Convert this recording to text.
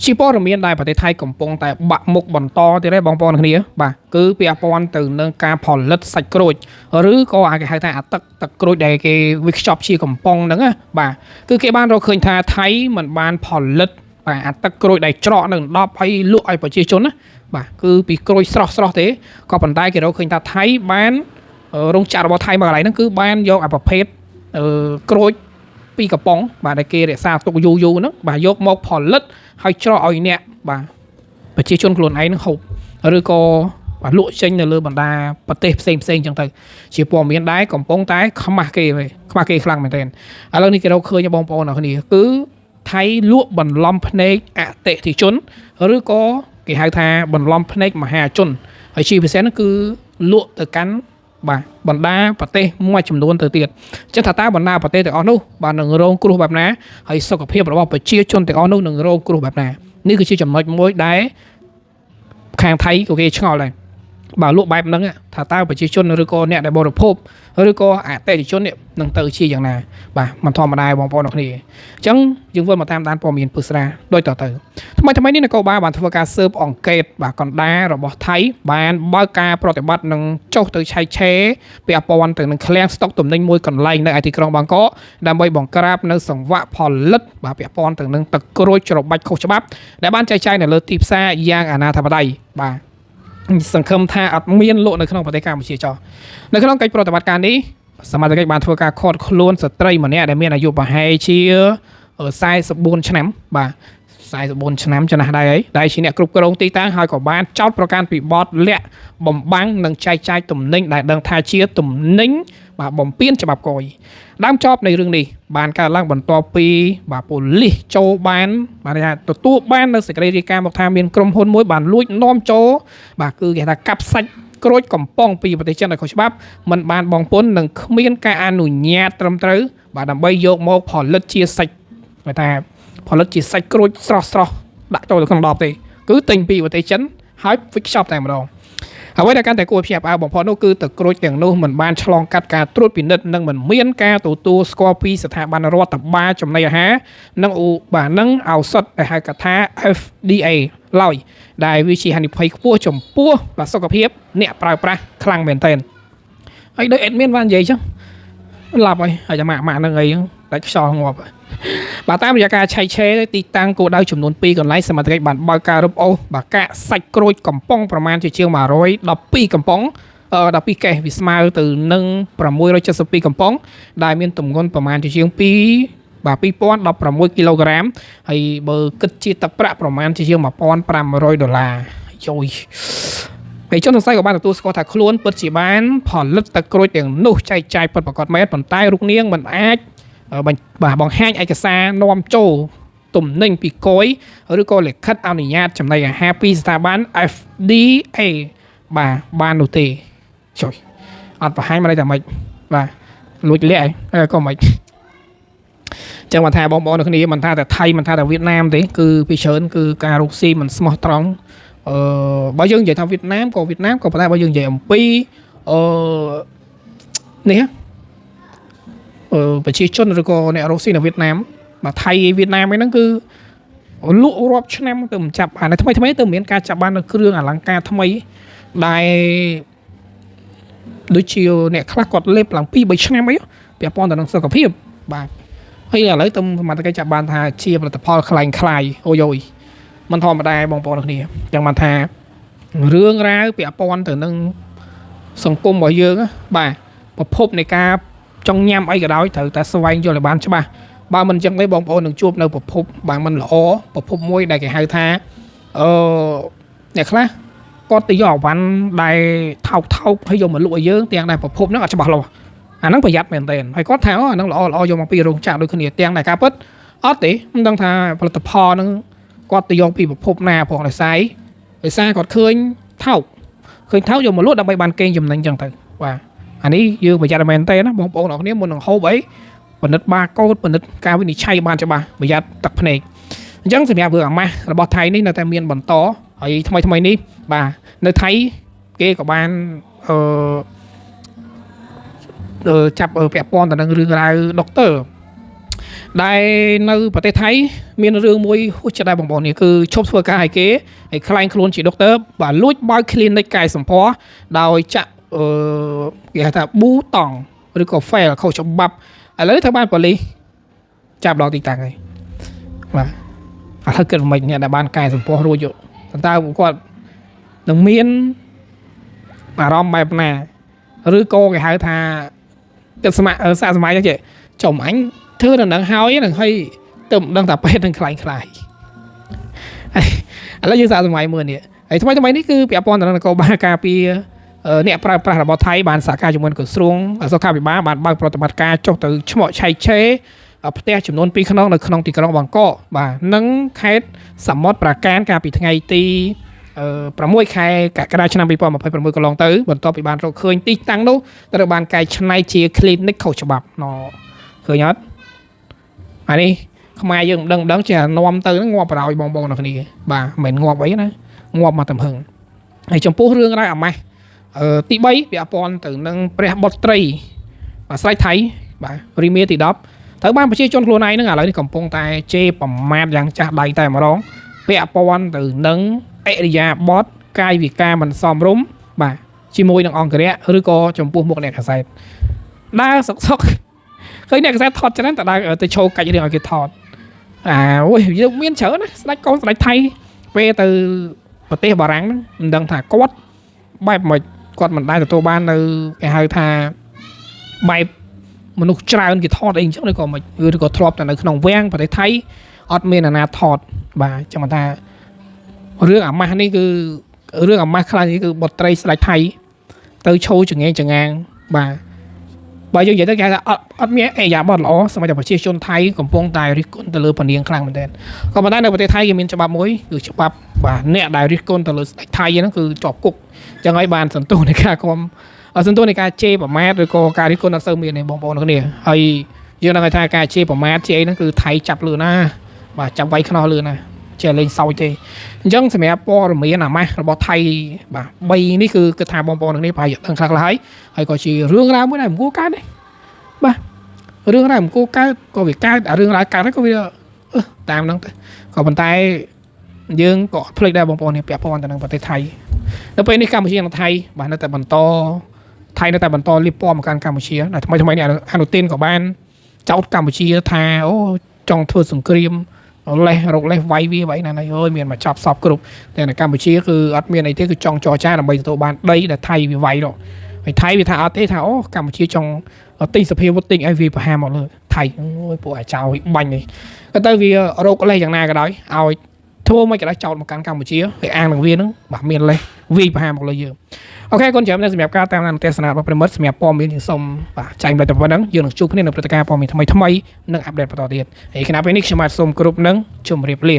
ជាព័ត៌មានដែលប្រទេសថៃកំពុងតែបាក់មុខបន្តទៀតទេបងប្អូនគ្នាបាទគឺពាក់ព័ន្ធទៅនឹងការផលិតសាច់ក្រូចឬក៏អាចគេហៅថាទឹកក្រូចដែលគេវិខ្ចប់ជាកំប៉ុងហ្នឹងណាបាទគឺគេបានរកឃើញថាថៃមិនបានផលិតបាទទឹកក្រូចដែលច្រកនៅដប់ឲ្យលក់ឲ្យប្រជាជនណាបាទគឺពីក្រូចស្រស់ទេក៏ប៉ុន្តែគេរកឃើញថាថៃបានរោងចក្ររបស់ថៃមកកន្លែងហ្នឹងគឺបានយកអាប្រភេទក្រូចពីកំប៉ុងបាទដែលគេរក្សាទុកយូរហ្នឹងបាទយកមកផលិតហើយច្រកឲ្យអ្នកបាទប្រជាជនខ្លួនឯងនឹងហូបឬក៏បាទលក់ចេញនៅលើបណ្ដាប្រទេសផ្សេងអញ្ចឹងទៅជាព័ត៌មានដែរកំពុងតែខ្មាស់គេខ្លាំងមែនទែនឥឡូវនេះគេរកឃើញបងប្អូនអ្នកគ្នាគឺថៃលក់បន្លំភ្នែកអតិថិជនឬក៏គេហៅថាបន្លំភ្នែកមហាជនហើយជាពិសេសនោះគឺលក់ទៅកាន់បាទបណ្ដាប្រទេសមួយចំនួនទៅទៀតអញ្ចឹងថាតើបណ្ដាប្រទេសទាំងអស់នោះបាទនឹងរងគ្រោះបែបណាហើយសុខភាពរបស់ប្រជាជនទាំងអស់នោះនឹងរងគ្រោះបែបណានេះគឺជាចំណុចមួយដែលខាងថៃក៏គេឆ្ងល់ដែរបាទលក់បែបហ្នឹងថាតើប្រជាជនឬក៏អ្នកដែលបរិភោគឬក៏អតិថិជននេះនឹងទៅជាយ៉ាងណាបាទមិនធម្មតាបងប្អូនអរគ្នាអញ្ចឹងយើងវិលមកតាមដានព័ត៌មានពឹស្រាដូចតទៅថ្មីនេះនគរបាលបានធ្វើការស៊ើបអង្កេតបាទកណ្ដាលរបស់ថៃបានបើកការប្រតិបត្តិនឹងចុះទៅឆែកឆេរពាក់ព័ន្ធទៅនឹងឃ្លាំងស្តុកទំនិញមួយកន្លែងនៅឯទីក្រុងបាងកកដើម្បីបង្ក្រាបនៅសង្វាក់ផលិតបាទពាក់ព័ន្ធទៅនឹងទឹកក្រូចច្របាច់ខុសច្បាប់ដែលបានចែកចាយនៅលើទីផ្សារយ៉ាងអនាធិបតេយ្យបាទសង្ឃឹមថាអត់មានលក់នៅក្នុងប្រទេសកម្ពុជាចោះនៅក្នុងកិច្ចប្រតិបត្តិការនេះសមាជិកបានធ្វើការឃាត់ខ្លួនស្ត្រីម្នាក់ដែលមានអាយុប្រហែលជា44ឆ្នាំបាទ44ឆ្នាំចំណាស់ដែរហើយដែលជាអ្នកគ្រប់គ្រងទីតាំងហើយក៏បានចោទប្រកាន់ពីបទលាក់បំបាំងនិងចែកចាយទំនិញដែលដឹងថាជាទំនិញបាទបំពានច្បាប់គយដើមចប់នៃរឿងនេះបានកើតឡើងបន្ទាប់ពីបាទប៉ូលីសចូលបានបាទថាទទួលបាននៅសេចក្តីរាយការណ៍មកថាមានក្រុមហ៊ុនមួយបានលួចនាំចូលបាទគឺគេថាកាប់សាច់ក្រូចកំប៉ុងពីប្រទេសចិនឲ្យខុសច្បាប់មិនបានបង់ពន្ធនិងគ្មានការអនុញ្ញាតត្រឹមត្រូវបាទដើម្បីយកមកផលិតជាសាច់គេថាផលិតជាសាច់ក្រូចស្រស់ដាក់ចូលទៅក្នុងដបទេគឺទិញពីប្រទេសចិនហើយវិចខ្ចប់តែម្ដងអ្វីដែលកាន់តែគួរភ្ញាក់ផ្អើលបំផុតនោះគឺទឹកក្រូចទាំងនោះមិនបានឆ្លងកាត់ការត្រួតពិនិត្យនិងមិនមានការទទួលស្គាល់ពីស្ថាប័នរដ្ឋបាលចំណីអាហារនិងនិងឱសថដែលហៅកាត់ថា FDA ឡើយដែលវាជាហានិភ័យខ្ពស់ចំពោះសុខភាពអ្នកប្រើប្រាស់ខ្លាំងមែនទែនហើយដោយ admin បាននិយាយចឹងឡាប់ហើយអាម៉ាក់ហ្នឹងអីហ្នឹងដាច់ខ្យល់ងាប់បាទតាមរយៈការឆែកឆេរទីតាំងគោលដៅចំនួន2កន្លែងសមាជិកបានបើកការរឹបអូសបាទកាកសាច់ក្រូចកំប៉ុងប្រមាណជាជាង112កំប៉ុង12កេសវាស្មើទៅនឹង672កំប៉ុងដែលមានទម្ងន់ប្រមាណជាជាង2បាទ2016គីឡូក្រាមហើយបើគិតជាទឹកប្រាក់ប្រមាណជាជាង$1,500យយហើយជនសង្ស័យក៏បានទទួលស្គាល់ថាខ្លួនពិតជាបានផលិតទឹកក្រូចទាំងនោះចែកចាយពិតប្រាកដមែនប៉ុន្តែរូបនាងមិនអាចបង្ហាញឯកសារនាំចូលទំនិញពីកយឬក៏លិខិតអនុញ្ញាតចំណីអាហារពីស្ថាប័ន FDA បាទបាននោះទេចុយអត់បង្ហាញមកតែម៉េចបាទលួចលាក់ហើយក៏មិនចឹងមកថាបងប្អូនគ្នាមិនថាតែថៃមិនថាតែវៀតណាមទេគឺពីច្រើនគឺការរកស៊ីមិនស្មោះត្រង់បើយើងនិយាយថាវៀតណាមក៏ប៉ុន្តែបើយើងនិយាយអំពីនេះប្រជាជនឬក៏អ្នករកស៊ីនៅវៀតណាមបាទថៃវៀតណាមហ្នឹងគឺលក់រាប់ឆ្នាំទៅមិនចាប់បានថ្មីទៅមានការចាប់បាននៅគ្រឿងអលង្ការថ្មីដែលដូចជាអ្នកខ្លះគាត់លេបឡើង2-3ឆ្នាំអីពាក់ព័ន្ធទៅនឹងសុខភាពបាទហើយឥឡូវទៅមកតែគេចាប់បានថាជាផលិតផលខ្លាយអូយមិនធម្មតាបងប្អូនគ្នាចឹងបានថារឿងរ៉ាវពាក់ព័ន្ធទៅនឹងសង្គមរបស់យើងបាទប្រភពនៃការចង់ញ៉ាំអីក៏ដោយត្រូវតែស្វែងយល់ឲ្យបានច្បាស់បើមិនអញ្ចឹងទេបងប្អូននឹងជួបនៅប្រភពបាទមិនល្អប្រភពមួយដែលគេហៅថាអ្នកខ្លះគាត់ទៅយកអវ៉ាន់ដែលថោកហើយយកមកលក់ឲ្យយើងទាំងដែលប្រភពហ្នឹងអត់ច្បាស់លាស់អាហ្នឹងប្រយ័ត្នមែនទែនហើយគាត់ថាអាហ្នឹងល្អយកមកពីរោងចក្រដូចគ្នាទាំងដែលការពិតអត់ទេមិនដឹងថាផលិតផលហ្នឹងគាត់ទៅយកពីប្រភពណាផងដោយសារគាត់ឃើញថោកយកមកលក់ដើម្បីបានកេងចំណេញអញ្ចឹងទៅបាទអានេះយើងប្រយ័ត្នមែនទេណាបងប្អូនអរគ្នាមុននឹងហូបអីពិនិត្យបាកូដពិនិត្យការវិនិច្ឆ័យបានច្បាស់ប្រយ័ត្នទឹកភ្នែកអញ្ចឹងសម្រាប់រឿងអាម៉ាស់របស់ថៃនេះនៅតែមានបន្តហើយថ្មីនេះបាទនៅថៃគេក៏បានចាប់ពាក់ព័ន្ធទៅនឹងរឿងរ៉ាវដុកទ័រ ដែលនៅប្រទេសថៃមានរឿងមួយហួសចិត្តដែរបងប្អូននេះគឺឈប់ធ្វើការឲ្យគេហើយខ្លែងខ្លួនជាដុកទ័របាទលួចបើក clinic កែសម្ផស្សដោយចាក់គេហៅថាប៊ូតង់ឬក៏ fail ខុសច្បាប់ឥឡូវត្រូវបានប៉ូលីសចាប់ដល់ទីតាំងហើយបាទអត់គិតមិនអ្នកដែលបានកែសម្ផស្សរួចយកតើគាត់នឹងមានអារម្មណ៍បែបណាឬក៏គេហៅថាគិតសាកសម័យចឹងចេះចំអញធ្វើដល់នឹងហើយនឹងឲ្យទៅមិនដឹងថាពេទ្យនឹងខ្លាំងខ្លាយឥឡូវយើងសាកសម័យមើលនេះហើយថ្មីនេះគឺពាក់ព័ន្ធទៅនឹងនគរបាលការពារអ្នកប្រើប្រាស់របស់ថៃបានសហការជាមួយក្រសួងសុខាភិបាលបានបើកប្រតិបត្តិការចុះទៅឈ្មោះឆៃឆេផ្ទះចំនួន2ខ្នងនៅក្នុងទីក្រុងបាងកកបាទនិងខេត្តសមុទ្រប្រាកានកាលពីថ្ងៃទី6 ខែកក្កដាឆ្នាំ2026កន្លងទៅបន្ទាប់ពីបានរកឃើញទីតាំងនោះត្រូវបានកែច្នៃជា clinic ខុសច្បាប់ណឃើញអត់អានេះខ្មែរយើងមិនដឹងចេះនាំទៅងាប់បរោយបងប្អូនគ្នាបាទមិនមែនងាប់អីណាងាប់មកតែហឹងហើយចំពោះរឿងរ៉ាវអាម៉ាស់ទី3ពាក់ព័ន្ធទៅនឹងព្រះបុត្រីបាទស្រេចថៃបាទរីមៀទី10ត្រូវបានប្រជាជនខ្លួនឯងហ្នឹងឥឡូវនេះកំពុងតែជេរប្រមាថយ៉ាងចាស់ដៃតែម្ដងពាក់ព័ន្ធទៅនឹងអរិយាបថកាយវិការមិនសមរម្យបាទជាមួយនឹងអង្គរៈឬក៏ចំពោះមុខអ្នកកសែតដើរសុកឃើញអ្នកកសែតថតច្រើនតែដើរទៅឈោកាច់រឿងឲ្យគេថតអូយយើងមានច្រើនណាស្ដេចកូនស្ដេចថៃពេលទៅប្រទេសបារាំងហ្នឹងមិនដឹងថាគាត់បែបមិនគាត់មិនដែលទទួលបាននៅគេហៅថាបែបមនុស្សច្រើនគេថតអីអញ្ចឹងឬក៏មិនឬក៏ធ្លាប់តែនៅក្នុងវាំងប្រទេសថៃអត់មានអាណាថតបាទចាំថារឿងអាម៉ាស់នេះគឺរឿងអាម៉ាស់ខ្លះនេះគឺបុត្រីស្ដេចថៃទៅឈោចង្ងាងបាទបើយើងនិយាយទៅគេថាអត់មានអេយ៉ាបតល្អសម័យតែប្រជាជនថៃកំពុងតែរិះគន់ទៅលើពនាងខ្លាំងមែនទែនក៏ប៉ុន្តែនៅប្រទេសថៃគេមានច្បាប់មួយគឺច្បាប់បាទអ្នកដែលរិះគន់ទៅលើស្ដេចថៃហ្នឹងគឺជាប់គុកអញ្ចឹងហើយបានសន្ទុះនៃការគុំសន្ទុះនៃការជេរប្រមាថឬក៏ការរិះគន់អត់សូវមានទេបងប្អូនគ្នាហើយយើងដឹងថាការជេរប្រមាថជេរអីហ្នឹងគឺថៃចាប់លឿនណាបាទចាប់វាយខ្នោះលឿនណាចេះលេងសើចទេអញ្ចឹងសម្រាប់ព័ត៌មានអាម៉ាស់របស់ថៃបាទ3នេះគឺគិតថាបងប្អូនទាំងនេះប្រហែលដឹងខ្លះហើយក៏ជារឿងរ៉ាវមួយដែលមិនគួរកើតទេបាទរឿងរ៉ាវមិនគួរកើតក៏វាកើតរឿងរ៉ាវកើតហើយក៏វាតាមហ្នឹងទៅក៏ប៉ុន្តែយើងក៏ភ្លេចដែរបងប្អូននេះពាក់ព័ន្ធទៅនឹងប្រទេសថៃនៅពេលនេះកម្ពុជានិងថៃបាទនៅតែបន្តថៃនៅតែបន្តលៀបពណ៌មកកាន់កម្ពុជាតែថ្មីនេះអនុទានក៏បានចោទកម្ពុជាថាអូចង់ធ្វើសង្គ្រាមលេះរកលេះវាយវាយណាស់ហើយអើយមានមកចាប់សពគ្រប់តែនៅកម្ពុជាគឺអត់មានអីទេគឺចង់ចរចាដើម្បីទទួលបានដីដែលថៃវាវាយនោះហើយថៃវាថាអត់ទេថាអូកម្ពុជាចង់ទិញសភាវុធទិញឲ្យវាប្រហារមកលើថៃអូយពួកអាចោលបាញ់នេះក៏ទៅវារកលេះយ៉ាងណាក៏ដោយឲ្យធ្វើមិនក៏ដោយចោតមកកាន់កម្ពុជាហើយអាងនឹងវានឹងបាទមានលេះវាយប្រហារមកលើយើងអូខេកូនចាំនៅសម្រាប់ការតាមដានទស្សនារបស់ប្រិមិត្តសម្រាប់ព័ត៌មានយើងសូមបាទចែកម្លែកតែប៉ុណ្្នឹងយើងនឹងជួបគ្នានៅព្រឹត្តិការណ៍ព័ត៌មានថ្មីនិងអាប់ដេតបន្តទៀតហើយគណៈពេលនេះខ្ញុំបាទសូមគោរពនឹងជម្រាបលា